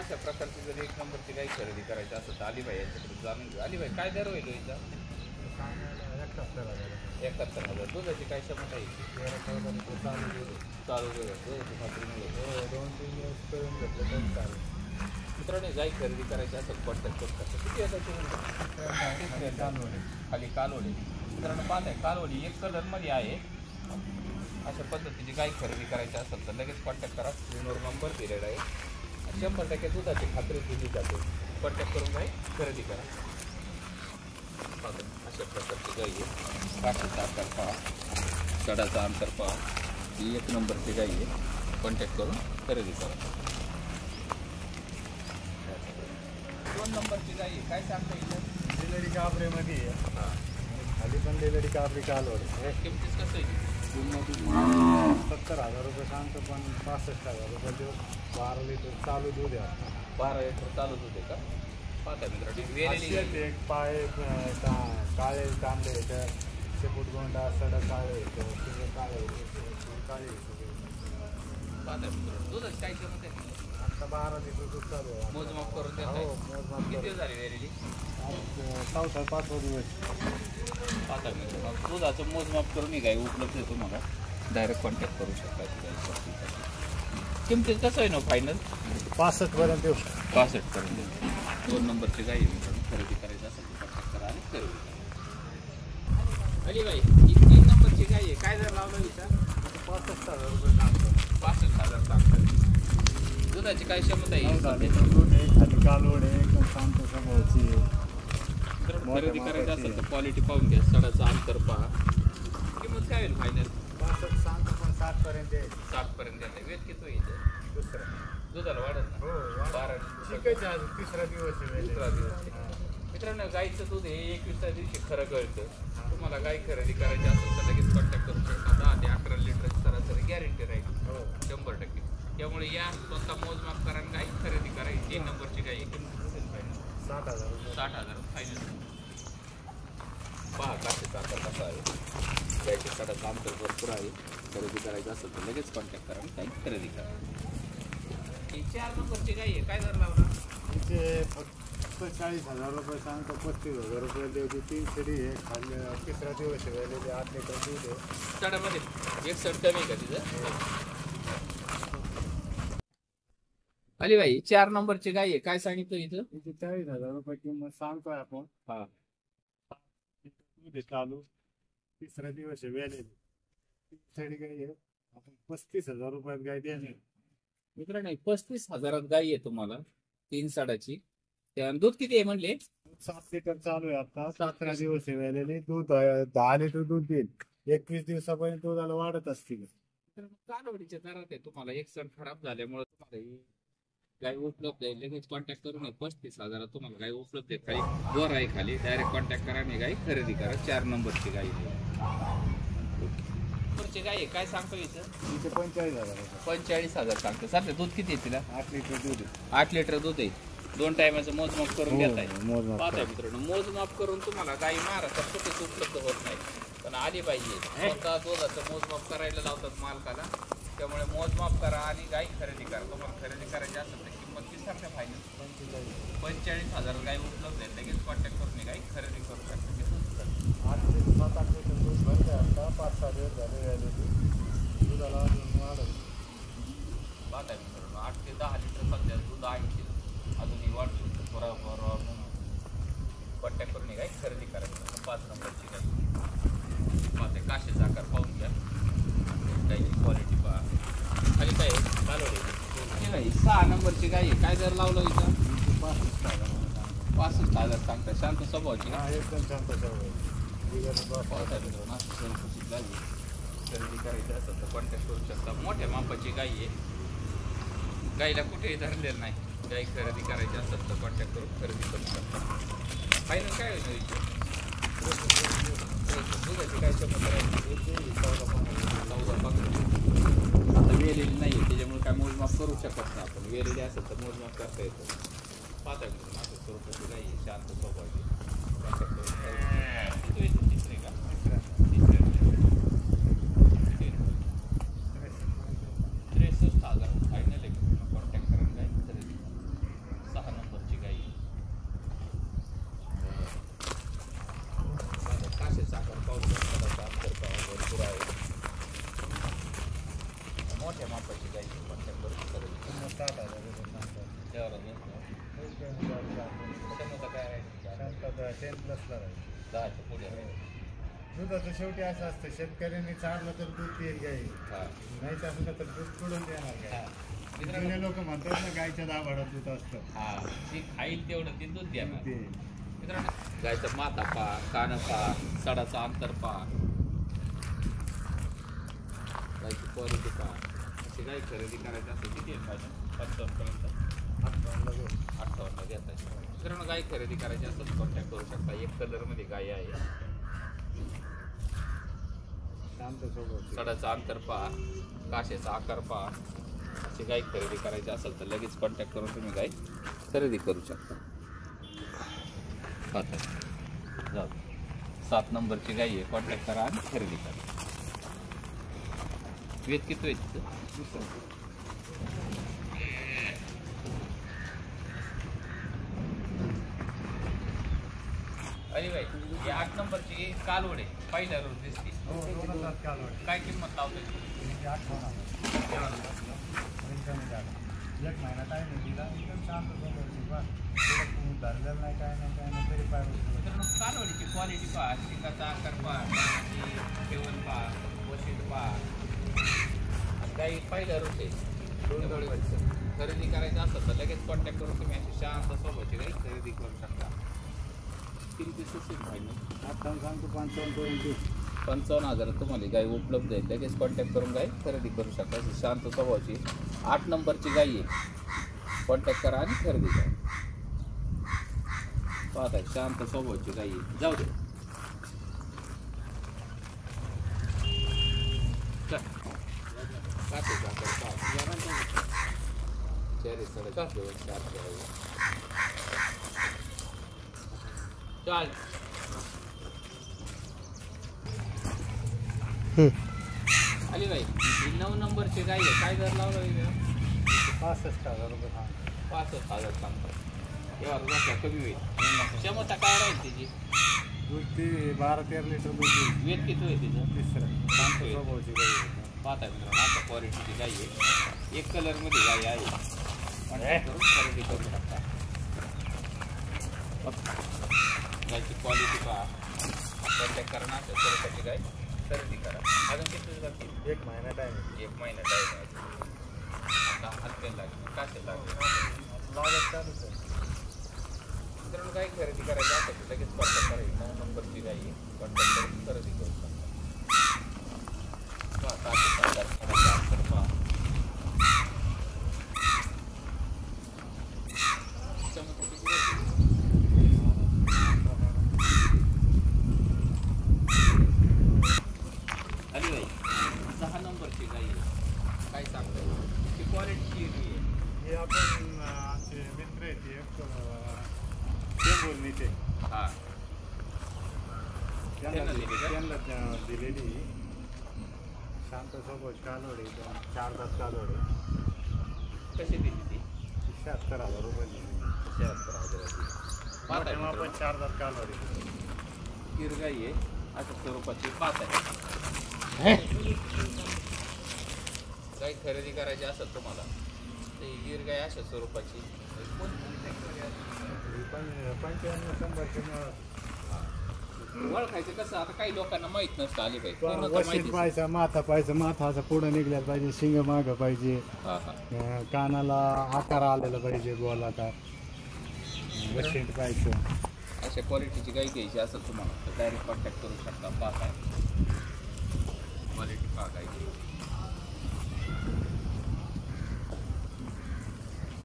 अशा प्रकारची जर एक नंबरची गाई खरेदी करायची असेल तर अलिबाई यांच्याकडे जाणून घेऊ. अलिबाई काय दर होईल हिचा? 71,000. दुधाची काय क्षमता आहे? चालू दुधाची खात्री मिळेल. 2-3 दिवस करून घेतलं तर चालेल. मित्रांनो गाई खरेदी करायची असेल कॉन्टॅक्ट करू शकता. किती येतात खाली कालवडी? मित्रांनो पाहत आहे कालवडी एक कलरमध्ये आहे. अशा पद्धतीची गाई खरेदी करायची असेल तर लगेच कॉन्टॅक्ट करा. स्क्रीनवर नंबर दिलेला आहे. 100% दुधाची खात्री दिली जाते. कॉन्टॅक्ट करून गाई खरेदी करा. अशा प्रकारची गाई आहे. काशीचा आकार पहा, सडाचा अंतर पहा. ही एक नंबरची गाई आहे. कॉन्टॅक्ट करून खरेदी करा. 2 नंबरची गाई आहे. काय सांगता येईल? डिलरी काबरेमध्ये आहे. हां खाली पण डिलरी काबरी कालवड. किमतीच कसं आहे? 70,000 रुपये सांगतो पण 65,000 रुपये दिवस. 12 लिटर चालू दूध आहे. 12 लिटर चालू दूध आहे का? पाहता मित्रांनो एक पाय काळे तांबे येतं, शेपूट गोंडा सडक काळे येतं, सगळं काळे काळे पाहता मित्रांनो दुधाची काय किंमत आहे? आता 12 लिटर दूध चालू आहे. मोजमाप करून देत हो आहे. मोजमाप किती दिवस झाली वेरेली? आज 4-5 दिवस. पाहता मित्रांनो दुधाचं मोजमाप करून गाई उपलब्ध आहे. तुम्हाला डायरेक्ट कॉन्टॅक्ट करू शकता. किमतीत कसं आहे ना फायनल? 65 पर्यंत देऊ. 65 पर्यंत. 2 नंबरची गाई मित्रांनो खरेदी करायची असेल तर कॉन्टॅक्ट करा आणि खरेदी करा. अलिबाई ही 3 नंबरची गाई आहे. काय जर लावलं विचार? 65,000 रुपये सांगतो. 65,000 सांगतात. दुधाची काय क्षमता आहे? दूध आहे, खाली कालवड आहे, एकदम शांत स्वभावाची आहे. खरेदी करायची असेल तर क्वालिटी पाहून घ्या. सडाचा अंतर पहा. किंमत काय होईल फायनल? 65 सांगतो पण 60 पर्यंत आहे. 60 पर्यंत येते. वेट किती होईल? दुसरं दुधाला वाढत ना? हो 12 शिकायचं आज तिसरा दिवस आहे. दुसरा दिवस. मित्रांनो गाईचं दूध हे 21व्या दिवशी खरं कळतं. तुम्हाला गाई खरेदी करायची असेल तर लगेच कॉन्टॅक्ट करू शकता. 10 ते 11 लिटर सरासरी गॅरंटी राहील. हो 100%. त्यामुळे या स्वतः मोजमाप करा. गाई खरेदी करायची. 3 नंबरची गाई किंमत 60,000 रुपये. 60,000 फायनल. पहा काशीचा आकार कसा आहे. गायची सडाचा अंतर भरपूर आहे. खरेदी करायचं असेल तर लगेच कॉन्टॅक्ट करा आणि गाई खरेदी करा. ही 4 नंबरची गाई आहे. काय दर लावला? तिथे फक्त 40,000 रुपये सांगतो. 35,000 रुपये देऊ. 3 शेडी आहे. खाली तिसरा दिवस आहे. वेळेले 8 लिटर दूध आहे. सडामध्ये एक सड कमी आहे का तिथं? अलिबाई 4 नंबरची गाई आहे. काय सांगितलं इथं? तिथे 40,000 रुपये किंमत सांगतोय आपण. हा दूध आहे चालू. तिसरा दिवस आहे. वेळेले 3 शेडी गाई आहे. आपण 35,000 रुपयात गाय द्यायची. मित्रांनो 35,000 गाई आहे तुम्हाला 3 साडाची. त्या दूध किती आहे म्हणले? 7 लिटर चालू आहे. आता 17 दिवस आहे. वेळेले दूध 10 लिटर दूध देईल. 21 दिवसापर्यंत दुधाला वाढत असतील. कालवडीच्या दरात आहे. तुम्हाला एक सण खराब झाल्यामुळे तुम्हाला ही गाय उपलब्ध आहे. लगेच कॉन्टॅक्ट करून 35,000 तुम्हाला गाय उपलब्ध आहे. खाली वर आहे. खाली डायरेक्ट कॉन्टॅक्ट करा आणि गाय खरेदी करा. 4 नंबरची गाई नंबरची गाय आहे. काय सांगतो इथं? तिथे 45,000 रुपये. 45,000 सांगतो. सध्या दूध किती आहे तिला? 8 लिटर दूध आहे. 8 लिटर दूध आहे. 2 टायमाचं मोजमाप करून घेत आहे. मोजमाप पाहताय मित्रांनो मोजमाप करून तुम्हाला गाई महाराष्ट्रात कुठेच उपलब्ध होत नाही. पण आली पाहिजे. स्वतः दुधाचं मोजमाप करायला लावतात मालकाला. त्यामुळे मोजमाप करा आणि गाई खरेदी करा. तुम्हाला खरेदी करायची असेल तर किंमत किती सांगता फायनल? 45,000 गाई उपलब्ध आहेत. लगेच कॉन्टॅक्ट करून गाई खरेदी करू शकता. 8 ते 7-8 लिटर दूध भरते. आता 5-6 दिवस झाले. दुधाला अजून वाढत. पाहताय मित्रांनो 8 ते 10 लिटर सध्या दूध आहे. अजूनही वाढू शकतो. थोडा कॉन्टॅक्ट करून गाई खरेदी करायची. 5 नंबरची गाई पाहते. काशीचा आकार पाहून घ्या. गाईची क्वालिटी पहा. खाली काय कालवडी गाई 6 नंबरची गाई आहे. काय दर लावलं इथं? 65,000 सांगता. शांत स्वभावाची हा एकदम शांत स्वभाव. खरेदी करायची असेल तर कॉन्टॅक्ट करू शकता. मोठ्या मापाची गाई आहे. गाईला कुठेही धरलेलं नाही. गाई खरेदी करायची असेल तर कॉन्टॅक्ट करून खरेदी करू शकता. फायनल काय होईल? दुधाची काय क्षमता राहील? 14-15. आता वेलेली नाही आहे त्याच्यामुळे काय मोजमाप करू शकत नाही आपण. वेलेली असेल तर मोजमाप करता येतो. पाहता मित्रांनो असं स्वरूपाची गाई आहे. शांत स्वभावाची. कॉन्टॅक्ट करून तिसरे का? तिसरे 63,000 फायनल आहे. कॉन्टॅक्ट करून गाई खरेदी मोठ्या मापाची गाय कॉन्टॅक्ट करून खरेदी करा. 60,000 रुपये सांगतात. त्यावर क्षमता काय आहे शांतता 10+ला राहील. 10च्या पुढे आहे. दुधाचं शेवटी असं असतं, शेतकऱ्यांनी चारलं तर दूध देईल गाई, हां नाही चाललं तर दूध कुठून देणार गाय. हां मित्रांनो जुने लोक म्हणतात ना गायच्या दाभाडात दूध असतं. हां ती खाईल तेवढं ती दूध देणार. ते मित्रांनो गायचा माथा पा, कान पा, सडाचा अंतर पा, गायची क्वालिटी पा. अशी गाय खरेदी करायची असेल किती आहे पाहिजे 55पर्यंत 58 घेता. मित्रांनो गाय खरेदी करायची असेल कॉन्टॅक्ट करू शकता. एक कलरमध्ये गाय आहे. शांत स्वभाव. सडाचा अंतर पहा, काशेचा आकार पहा. अशी गाय खरेदी करायची असेल तर लगेच कॉन्टॅक्ट करून तुम्ही गाय खरेदी करू शकता. आता जाऊ 7 नंबरची गाय आहे. कॉन्टॅक्ट करा आणि खरेदी करा. वेद किती आहे तिथं? अरे भाई ही 8 नंबरची कालवड आहे. पहिल्या रोज दिसते. हो, 2,000 कालवड. काय किंमत लावतोय? म्हणजे 8,000. एकदम झालं. एक महिना टाईम आहे तिला, एकदम शांत स्वभावाची बा. थोडं धरलेलं नाही, काय नाही तरी पाय उचलत. मित्रांनो कालवडीची क्वालिटी पहा, शिकाचा आकार पहा, ठेवण पहा, वशीट पहा. काही पहिल्या रोज आहे. खरेदी करायचं असेल तर लगेच कॉन्टॅक्ट करून तुम्ही अशी शांत स्वभावाची गाई खरेदी करू शकता. किती सुशील पाहिजे आता सांगतो 55,000. 55,000 तुम्हाला गाय उपलब्ध आहे. लगेच कॉन्टॅक्ट करून गाय खरेदी करू शकता. अशी शांत स्वभावाची 8 नंबरची गाय आहे. कॉन्टॅक्ट करा आणि खरेदी करा. पाहता शांत स्वभावाची गाय आहे. जाऊ दे चेहरे सडक चाल. आली बाई ही 9 नंबरची गाय आहे. काय दर लावला 65,000 रुपये सांगतो. 65,000 सांगतात. यावर जास्त कमी होईल. क्षमता काय राहील तिची? दूध ती 12-13 लिटर दूध देईल. वेट किती होईल तिचं? तिसरं शांत स्वभावाची गाई आहे. पाहता मित्रांनो आता क्वालिटीची गाय आहे. एक कलरमध्ये गाय आहे. कॉन्टॅक्ट करून खरेदी करू शकता. गायची क्वालिटी पहा. कॉन्टॅक्ट करा ना स्वरूपाची गाय खरेदी करा. अजून किती दिवस लागतील? 1 महिना टाईम. 1 महिना टाईम आहे. आता हलकेल लागेल कासेल लागेल लागत चालूच आहे. मित्रांनो गाय खरेदी करायची असेल तर लगेच कॉन्टॅक्ट करा. 9 नंबरची गाय आहे. कॉन्टॅक्ट करून खरेदी करू शकता. अली बाई 6 नंबरची गाय आहे. काय सांगताय? ती क्वालिटी आहे. हे आपण आमचे मित्र आहेत ते बोलणे ते हां त्यांना दिली का? त्यांना दिलेली शांत स्वभावाची कालवडी 4 दात कालवडी कशी दिली ती? 76,000 रुपये दिली. 76,000 आपण 4 दात कालवडी. गिर गाई आहे अशा स्वरूपाची 5 आहे. गाय खरेदी करायची असेल तुम्हाला तर ही गिर गाय अशा स्वरूपाची 95-100 ओळखायचं कसं? आता काही लोकांना माहित नसतं. आली पाहिजे वशीत पाहायचा, माथा पाहिजे, माथा असा पुढं निघल्याला पाहिजे, शिंग मागं पाहिजे, हां हां कानाला आकार आलेला पाहिजे, गोलाकार. वशीत पाहायचं. अशा क्वालिटीची गाय घ्यायची असेल तुम्हाला तर डायरेक्ट कॉन्टॅक्ट करू शकता. पाहत आहे क्वालिटी पहा गायची.